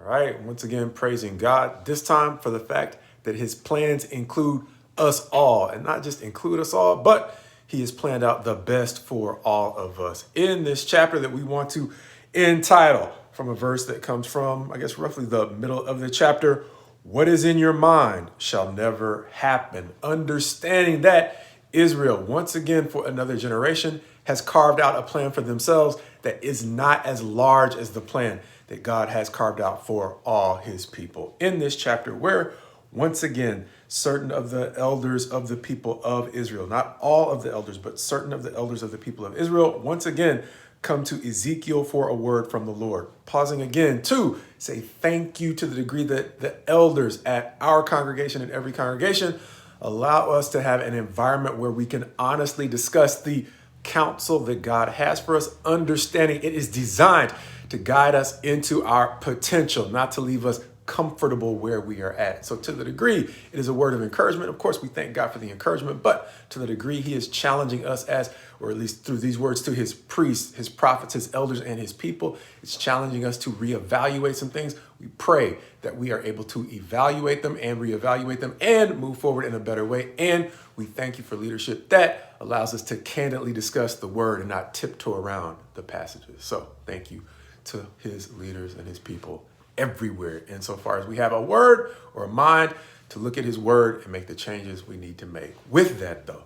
right? Once again, praising God, this time for the fact that his plans include us all, and not just include us all, but he has planned out the best for all of us. In this chapter that we want to entitle, from a verse that comes from, I guess, roughly the middle of the chapter, what is in your mind shall never happen. Understanding that Israel, once again for another generation, has carved out a plan for themselves that is not as large as the plan that God has carved out for all his people. In this chapter, where once again, certain of the elders of the people of Israel, not all of the elders, but certain of the elders of the people of Israel, once again, come to Ezekiel for a word from the Lord. Pausing again to say thank you to the degree that the elders at our congregation and every congregation allow us to have an environment where we can honestly discuss the counsel that God has for us, understanding it is designed to guide us into our potential, not to leave us comfortable where we are at. So to the degree it is a word of encouragement, of course, we thank God for the encouragement, but to the degree he is challenging us as, or at least through these words to his priests, his prophets, his elders, and his people, it's challenging us to reevaluate some things. We pray that we are able to evaluate them and reevaluate them and move forward in a better way. And we thank you for leadership that allows us to candidly discuss the word and not tiptoe around the passages. So thank you to his leaders and his people everywhere, insofar as we have a word or a mind to look at his word and make the changes we need to make. With that, though,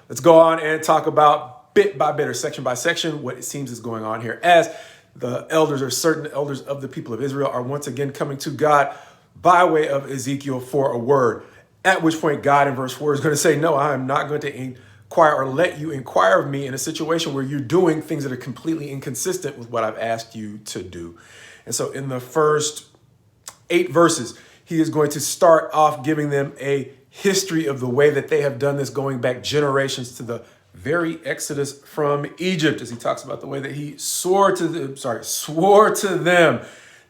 let's go on and talk about bit by bit or section by section what it seems is going on here, as the elders or certain elders of the people of Israel are once again coming to God by way of Ezekiel for a word, at which point God in verse 4 is going to say, no, I am not going to inquire or let you inquire of me in a situation where you're doing things that are completely inconsistent with what I've asked you to do. And so in the first 8 verses, he is going to start off giving them a history of the way that they have done this, going back generations to the very exodus from Egypt, as he talks about the way that he swore to them.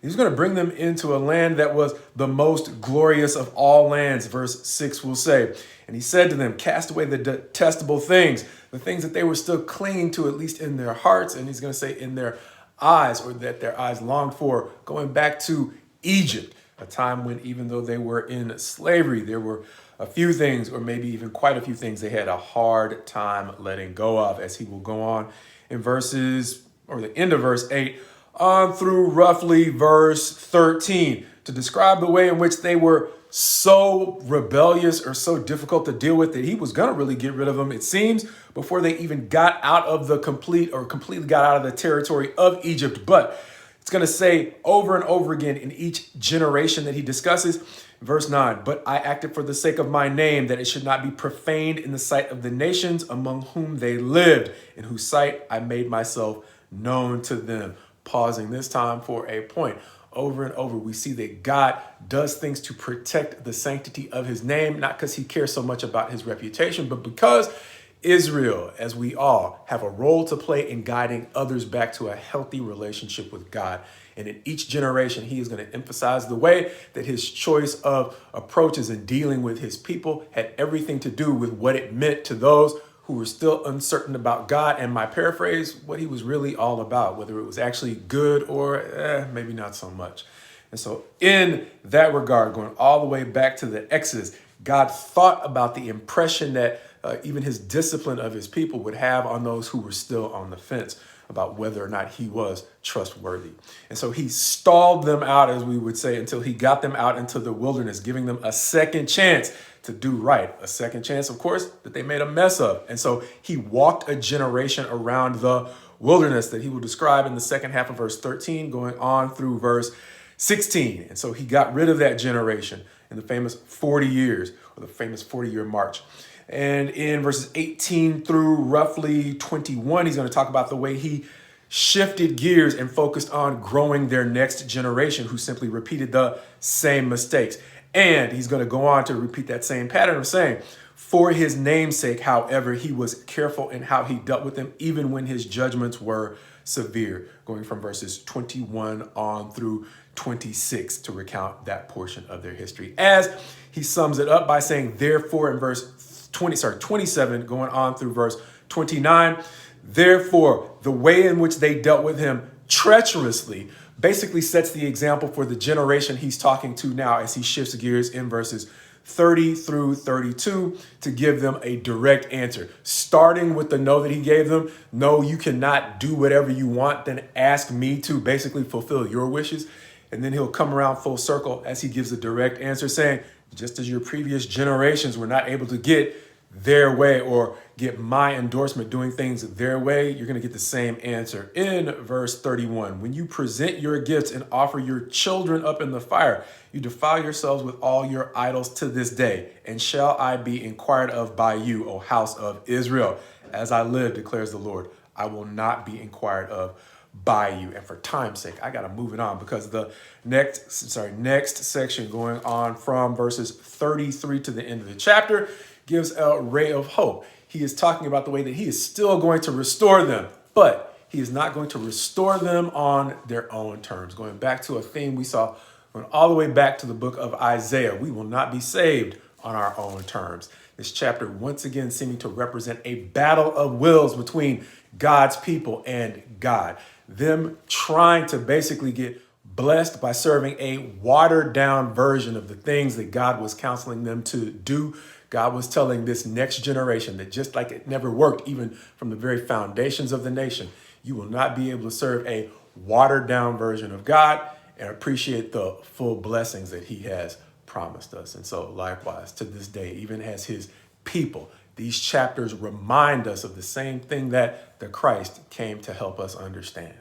He's going to bring them into a land that was the most glorious of all lands, verse 6 will say. And he said to them, cast away the detestable things, the things that they were still clinging to, at least in their hearts. And he's going to say in their eyes, or that their eyes longed for, going back to Egypt, a time when even though they were in slavery, there were a few things, or maybe even quite a few things, they had a hard time letting go of, as he will go on in verses, or the end of verse 8, on through roughly verse 13, to describe the way in which they were so rebellious or so difficult to deal with that he was going to really get rid of them, it seems, before they even got out of the completely got out of the territory of Egypt. But it's going to say over and over again in each generation that he discusses, verse 9, but I acted for the sake of my name, that it should not be profaned in the sight of the nations among whom they lived, in whose sight I made myself known to them. Pausing this time for a point. Over and over, we see that God does things to protect the sanctity of his name, not because he cares so much about his reputation, but because Israel, as we all, have a role to play in guiding others back to a healthy relationship with God. And in each generation, he is going to emphasize the way that his choice of approaches in dealing with his people had everything to do with what it meant to those who were still uncertain about God, and my paraphrase, what he was really all about, whether it was actually good or maybe not so much. And so in that regard, going all the way back to the Exodus, God thought about the impression that even his discipline of his people would have on those who were still on the fence about whether or not he was trustworthy. And so he stalled them out, as we would say, until he got them out into the wilderness, giving them a second chance to do right. A second chance, of course, that they made a mess of. And so he walked a generation around the wilderness that he will describe in the second half of verse 13, going on through verse 16. And so he got rid of that generation in the famous 40 years, or the famous 40-year march. And in verses 18 through roughly 21, he's going to talk about the way he shifted gears and focused on growing their next generation, who simply repeated the same mistakes. And he's going to go on to repeat that same pattern of saying, for his name's sake, however, he was careful in how he dealt with them, even when his judgments were severe, going from verses 21 on through 26 to recount that portion of their history. As he sums it up by saying, therefore, in verse 27, going on through verse 29, therefore, the way in which they dealt with him treacherously basically sets the example for the generation he's talking to now as he shifts gears in verses 30 through 32 to give them a direct answer. Starting with the no that he gave them, no, you cannot do whatever you want, then ask me to basically fulfill your wishes. And then he'll come around full circle as he gives a direct answer saying, just as your previous generations were not able to get their way or get my endorsement doing things their way, you're going to get the same answer. In verse 31, when you present your gifts and offer your children up in the fire, you defile yourselves with all your idols to this day. And shall I be inquired of by you, O house of Israel? As I live, declares the Lord, I will not be inquired of by you. And for time's sake, I got to move it on because the next section going on from verses 33 to the end of the chapter gives a ray of hope. He is talking about the way that he is still going to restore them, but he is not going to restore them on their own terms. Going back to a theme we saw going all the way back to the book of Isaiah, we will not be saved on our own terms. This chapter once again seeming to represent a battle of wills between God's people and God. Them trying to basically get blessed by serving a watered down version of the things that God was counseling them to do. God was telling this next generation that just like it never worked, even from the very foundations of the nation, you will not be able to serve a watered down version of God and appreciate the full blessings that he has promised us. And so likewise, to this day, even as his people, these chapters remind us of the same thing that the Christ came to help us understand.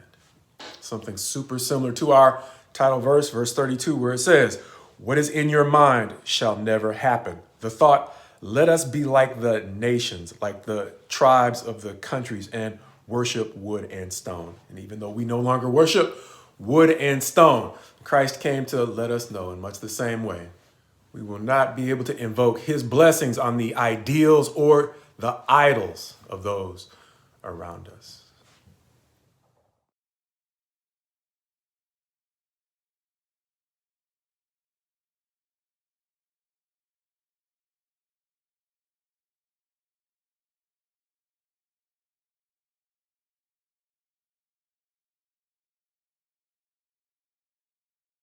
Something super similar to our title verse, verse 32, where it says, what is in your mind shall never happen. The thought, let us be like the nations, like the tribes of the countries, and worship wood and stone. And even though we no longer worship wood and stone, Christ came to let us know in much the same way. We will not be able to invoke his blessings on the ideals or the idols of those around us.